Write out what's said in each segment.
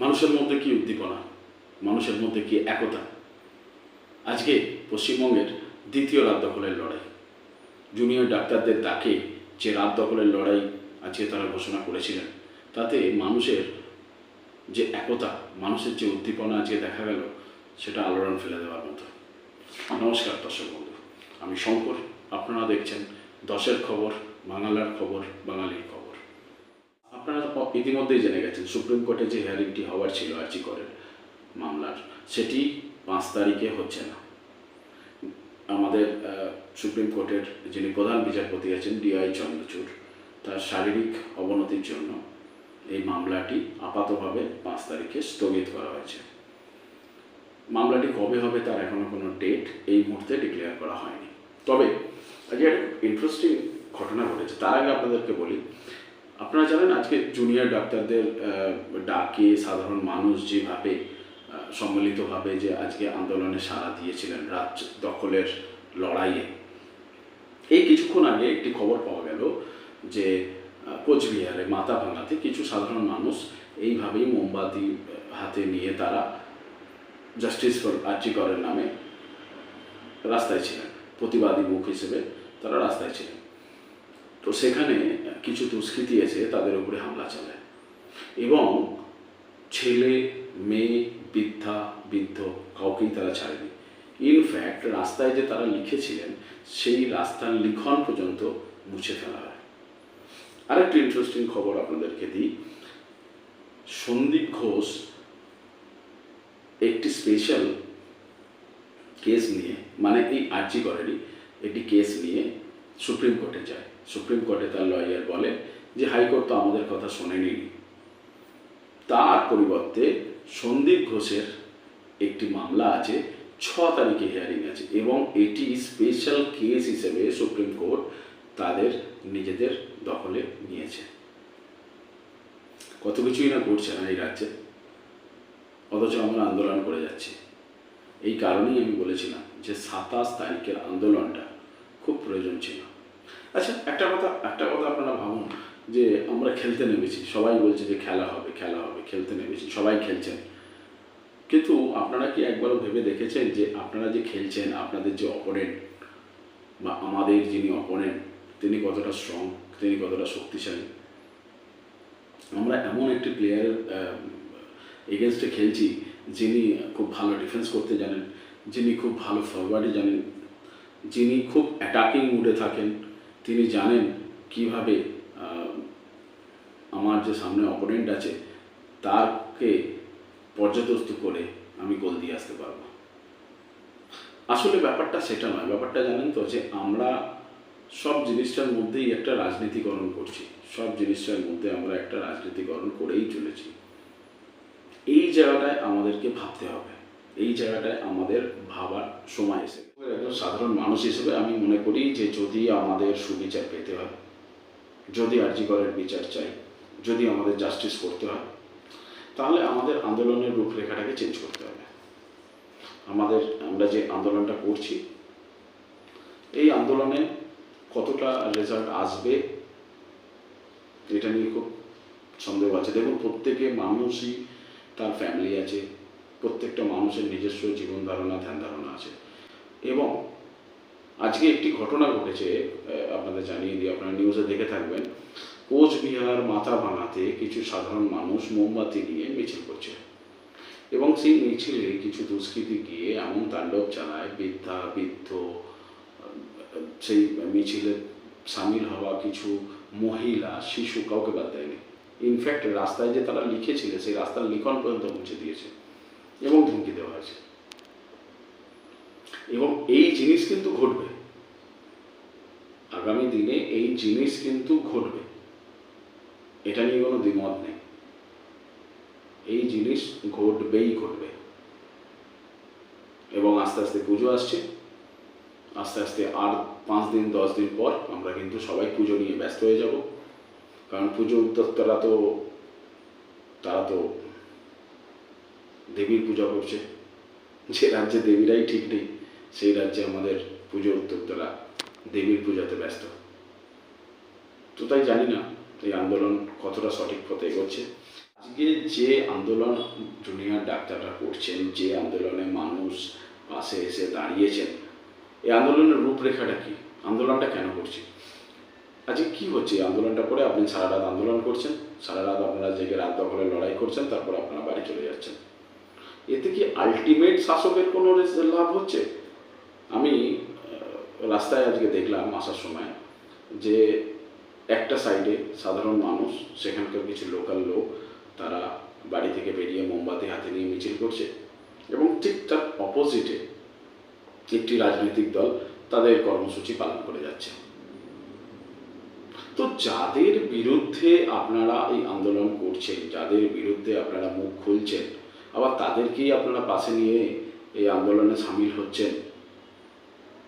মানুষের মধ্যে কি উদ্দীপনা, মানুষের মধ্যে কি একতা। আজকে পশ্চিমবঙ্গের দ্বিতীয় রাত দখলের লড়াই, জুনিয়র ডাক্তারদের ডাকে যে রাত দখলের লড়াই আজকে তারা ঘোষণা করেছিলেন, তাতে মানুষের যে একতা, মানুষের যে উদ্দীপনা আজকে দেখা গেল, সেটা আলোড়ন ফেলে দেওয়ার মতো। নমস্কার দর্শক বন্ধু, আমি শঙ্কর, আপনারা দেখছেন দশের খবর, বাংলার খবর, বাঙালির খবর। আপনারা ইতিমধ্যেই জেনে গেছেন সুপ্রিম কোর্টে যে হিয়ারিংটি হওয়ার ছিল আরজি করের মামলার, সেটি 5 তারিখে হচ্ছে না। আমাদের সুপ্রিম কোর্টের যিনি প্রধান বিচারপতি আছেন ডিআই চন্দ্রচূড়, তার শারীরিক অবনতির জন্য এই মামলাটি আপাতভাবে 5 তারিখে স্থগিত করা হয়েছে। মামলাটি কবে হবে তার এখনো কোনো ডেট এই মুহূর্তে ডিক্লেয়ার করা হয়নি। তবে আজকে একটা ইন্টারেস্টিং ঘটনা ঘটেছে। তার আগে আপনাদেরকে বলি, আপনারা জানেন আজকে জুনিয়র ডাক্তারদের ডাকে সাধারণ মানুষ যেভাবে সম্মিলিতভাবে যে আজকে আন্দোলনে সাড়া দিয়েছিলেন রাত দখলের লড়াইয়ে, এই কিছুক্ষণ আগে একটি খবর পাওয়া গেল যে কোচবিহারে মাথাভাঙাতে কিছু সাধারণ মানুষ এইভাবেই মোমবাতি হাতে নিয়ে তারা জাস্টিস ফর আরজি করের নামে রাস্তায় ছিলেন, প্রতিবাদী মুখ হিসেবে তারা রাস্তায় ছিলেন। তো সেখানে কিছু দুষ্কৃতী এসে তাদের উপরে হামলা চালায় এবং ছেলে, মেয়ে, বৃদ্ধা, বৃদ্ধ কাউকেই তারা ছাড়েনি। ইনফ্যাক্ট রাস্তায় যে তারা লিখেছিলেন সেই রাস্তার লিখন পর্যন্ত মুছে ফেলা হয়। আরেকটি ইন্টারেস্টিং খবর আপনাদেরকে দিই, সন্দীপ ঘোষ একটি স্পেশাল কেস নিয়ে, মানে এই আরজি করেরই একটি কেস নিয়ে সুপ্রিম কোর্টে যায়। সুপ্রিম কোর্টে তার লয়ার বলে যে হাইকোর্ট তো আমাদের কথা শোনেনি। তার পরিবর্তে সন্দীপ ঘোষের একটি মামলা আছে, 6 তারিখে হিয়ারিং আছে এবং এটি স্পেশাল কেস হিসেবে সুপ্রিম কোর্ট তাদের নিজেদের দখলে নিয়েছে। কত কিছুই না ঘটছে না এই রাজ্যে, অথচ আমরা আন্দোলন করে যাচ্ছি। এই কারণেই আমি বলেছিলাম যে 27 তারিখের আন্দোলনটা খুব প্রয়োজন ছিল। আচ্ছা, একটা কথা আপনারা ভাবুন যে আমরা খেলতে নেমেছি, সবাই বলছে যে খেলা হবে, খেলতে নেমেছি, সবাই খেলছেন, কিন্তু আপনারা কি একবারও ভেবে দেখেছেন যে আপনারা যে খেলছেন, আপনাদের যে অপোনেন্ট বা আমাদের যিনি অপোনেন্ট, তিনি কতটা স্ট্রং, তিনি কতটা শক্তিশালী। আমরা এমন একটি প্লেয়ারের এগেনস্টে খেলছি যিনি খুব ভালো ডিফেন্স করতে জানেন, যিনি খুব ভালো ফরওয়ার্ডে জানেন, যিনি খুব অ্যাটাকিং মুডে থাকেন, তিনি জানেন কিভাবে আমার যে সামনে অপোনেন্ট আছে তাকে পর্যদস্ত করে আমি গোল দিয়ে আসতে পারবো। আসলে ব্যাপারটা সেটা নয়। ব্যাপারটা জানেন তো যে আমরা সব জিনিসটার মধ্যেই একটা রাজনীতিকরণ করছি, সব জিনিসটার মধ্যে আমরা একটা রাজনীতিকরণ করেই চলেছি। এই জায়গাটায় আমাদেরকে ভাবতে হবে, এই জায়গাটায় আমাদের ভাবার সময় এসে। একজন সাধারণ মানুষ হিসেবে আমি মনে করি যে যদি আমাদের সুবিচার পেতে হয়, যদি আরজি করের বিচার চাই, যদি আমাদের জাস্টিস করতে হয়, তাহলে আমাদের আন্দোলনের রূপরেখাটাকে চেঞ্জ করতে হবে। আমরা যে আন্দোলনটা করছি, এই আন্দোলনে কতটা রেজাল্ট আসবে এটা নিয়ে খুব সন্দেহ আছে। দেখুন, প্রত্যেকে মানুষই তার ফ্যামিলি আছে, প্রত্যেকটা মানুষের নিজস্ব জীবন ধারণা, ধ্যান ধারণা আছে। এবং আজকে একটি ঘটনা ঘটেছে, আপনাদের জানিয়ে দিই, আপনারা নিউজে দেখে থাকবেন, কোচবিহার মাথাভাঙাতে কিছু সাধারণ মানুষ মোমবাতি নিয়ে মিছিল করছে এবং সেই মিছিলে কিছু দুষ্কৃতী গিয়ে এমন তাণ্ডব চালায়, বৃদ্ধা, বৃদ্ধ, সেই মিছিলে সামিল হওয়া কিছু মহিলা, শিশু কাউকে বাদ দেয়নি। ইনফ্যাক্ট রাস্তায় যে তারা লিখেছিল সেই রাস্তার লিখন পর্যন্ত মুছে দিয়েছে এবং ধমকি দেওয়া হয়েছে। এবং এই জিনিস কিন্তু ঘটবে, আগামী দিনে এই জিনিস কিন্তু ঘটবে, এটা নিয়ে কোনো দ্বিমত নেই। এই জিনিস ঘটবেই ঘটবে। এবং আস্তে আস্তে পুজো আসছে, আস্তে আস্তে আর 5 দিন 10 দিন পর আমরা কিন্তু সবাই পুজো নিয়ে ব্যস্ত হয়ে যাব। কারণ পুজো উদ্যোক্তারা তারা তো দেবীর পূজা করছে। যে রাজ্যে দেবীরাই ঠিক নেই, সেই রাজ্যে আমাদের পুজো উদ্যোক্তারা দেবীর পূজাতে ব্যস্ত। তো তাই জানি না এই আন্দোলন কতটা সঠিক পথে এগোচ্ছে। আজকে যে আন্দোলন জুনিয়র ডাক্তাররা করছেন, যে আন্দোলনে মানুষ পাশে এসে দাঁড়িয়েছেন, এই আন্দোলনের রূপরেখাটা কি? আন্দোলনটা কেন করছি? আজকে কি হচ্ছে এই আন্দোলনটা করে? আপনি সারা রাত আন্দোলন করছেন, সারা রাত আপনারা জেগে রাত দখলের লড়াই করছেন, তারপর আপনারা বাড়ি চলে যাচ্ছেন। এতে কি আলটিমেট শাসকের কোনো লাভ হচ্ছে? আমি রাস্তায় আজকে দেখলাম আসার সময় যে একটা সাইডে সাধারণ মানুষ, সেখানকার কিছু লোকাল লোক, তারা বাড়ি থেকে বেরিয়ে মোমবাতি হাতে নিয়ে মিছিল করছে, এবং ঠিক তার অপোজিটে একটি রাজনৈতিক দল তাদের কর্মসূচি পালন করে যাচ্ছে। তো যাদের বিরুদ্ধে আপনারা এই আন্দোলন করছেন, যাদের বিরুদ্ধে আপনারা মুখ খুলছেন, আবার তাদেরকেই আপনারা পাশে নিয়ে এই আন্দোলনে সামিল হচ্ছেন,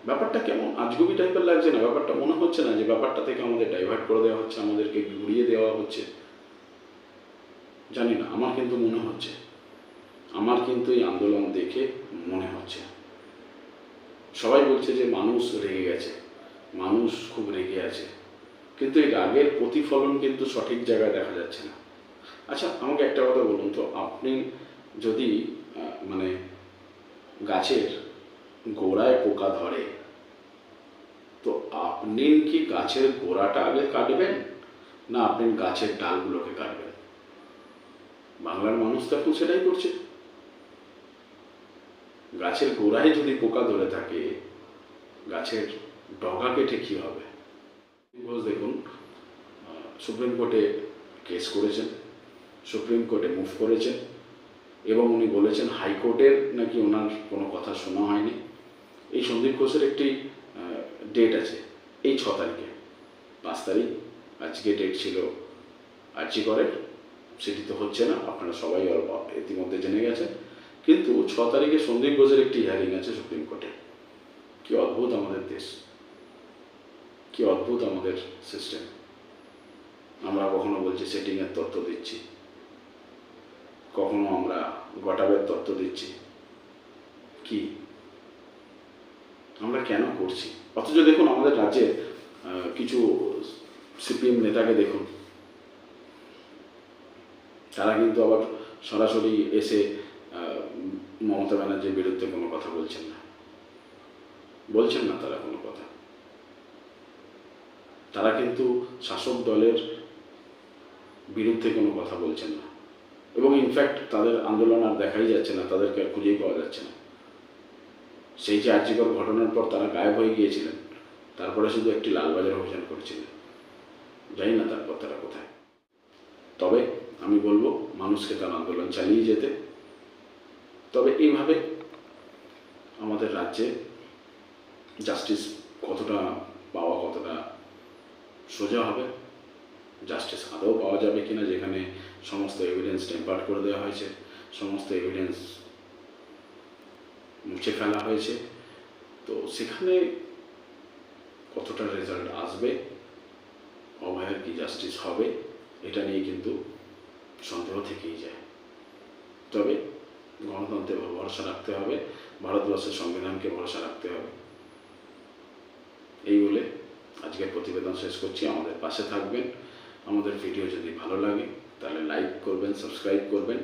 ব্যাপারটা কেমন আজগুবি টাইপের লাগছে না? ব্যাপারটা মনে হচ্ছে না যে ব্যাপারটা থেকে আমাদের ডাইভার্ট করে দেওয়া হচ্ছে, আমাদেরকে ঘুরিয়ে দেওয়া হচ্ছে? জানি না, আমার কিন্তু মনে হচ্ছে, আমার কিন্তু এই আন্দোলন দেখে মনে হচ্ছে। সবাই বলছে যে মানুষ রেগে গেছে, মানুষ খুব রেগে আছে, কিন্তু এই রাগের প্রতিফলন কিন্তু সঠিক জায়গায় দেখা যাচ্ছে না। আচ্ছা, আমাকে একটা কথা বলুন তো, আপনি যদি মানে গাছের গোড়ায় পোকা ধরে, তো আপনি কি গাছের গোড়াটা আগে কাটবেন, না আপনি গাছের ডালগুলোকে কাটবেন? বাংলার মানুষ তো এখন সেটাই করছে। গাছের গোড়ায় যদি পোকা ধরে থাকে, গাছের ডগা কেটে কী হবে? দেখুন, সুপ্রিম কোর্টে কেস করেছেন, সুপ্রিম কোর্টে মুভ করেছেন, এবং উনি বলেছেন হাইকোর্টের নাকি ওনার কোনো কথা শোনা হয়নি। এই সন্দীপ ঘোষের একটি ডেট আছে এই 6 তারিখে, 5 তারিখ আজকে ডেট ছিল আর্জি করেন, সেটি তো হচ্ছে না, আপনারা সবাই ইতিমধ্যে জেনে গেছেন। কিন্তু 6 তারিখে সন্দীপ ঘোষের একটি হিয়ারিং আছে সুপ্রিম কোর্টে। কি অদ্ভুত আমাদের দেশ, কি অদ্ভুত আমাদের সিস্টেম। আমরা কখনো বলছি সেটিংয়ের তত্ত্ব দিচ্ছি, কখনো আমরা গটাবের তত্ত্ব দিচ্ছি। কি আমরা কেন করছি? অথচ দেখুন আমাদের রাজ্যে কিছু সিপিএম নেতাকে দেখুন, তারা কিন্তু আবার সরাসরি এসে মমতা ব্যানার্জির বিরুদ্ধে কোনো কথা বলছেন না, তারা কোনো কথা। তারা কিন্তু শাসক দলের বিরুদ্ধে কোনো কথা বলছেন না, এবং ইনফ্যাক্ট তাদের আন্দোলন আর দেখাই যাচ্ছে না, তাদেরকে আর খুঁজেই পাওয়া যাচ্ছে না। সেই যে আর্যিকর ঘটনার পর তারা গায়েব হয়ে গিয়েছিলেন, তারপরে শুধু একটি লালবাজার অভিযান করেছিলেন, জানি না তারপর তারা কোথায়। তবে আমি বলবো মানুষকে তার আন্দোলন চালিয়ে যেতে। তবে এইভাবে আমাদের রাজ্যে জাস্টিস কতটা পাওয়া কতটা সোজা হবে, জাস্টিস আদৌ পাওয়া যাবে কিনা, যেখানে সমস্ত এভিডেন্স টেম্পার্ড করে দেওয়া হয়েছে, সমস্ত এভিডেন্স মুছে ফেলা হয়েছে, তো সেখানে কতটা রেজাল্ট আসবে, অভয়ের কি জাস্টিস হবে, এটা নিয়ে কিন্তু সন্দেহ থেকেই যায়। তবে গণতন্ত্রে ভরসা রাখতে হবে, ভারতবর্ষের সংবিধানকে ভরসা রাখতে হবে। এই বলে আজকের প্রতিবেদন শেষ করছি। আমাদের পাশে থাকবেন। আমাদের ভিডিও যদি ভালো লাগে তাহলে লাইক করবেন, সাবস্ক্রাইব করবেন,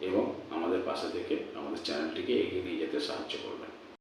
এবং আমাদের পাশে থেকে আমাদের চ্যানেলটিকে এগিয়ে নিয়ে যেতে সাহায্য করবেন।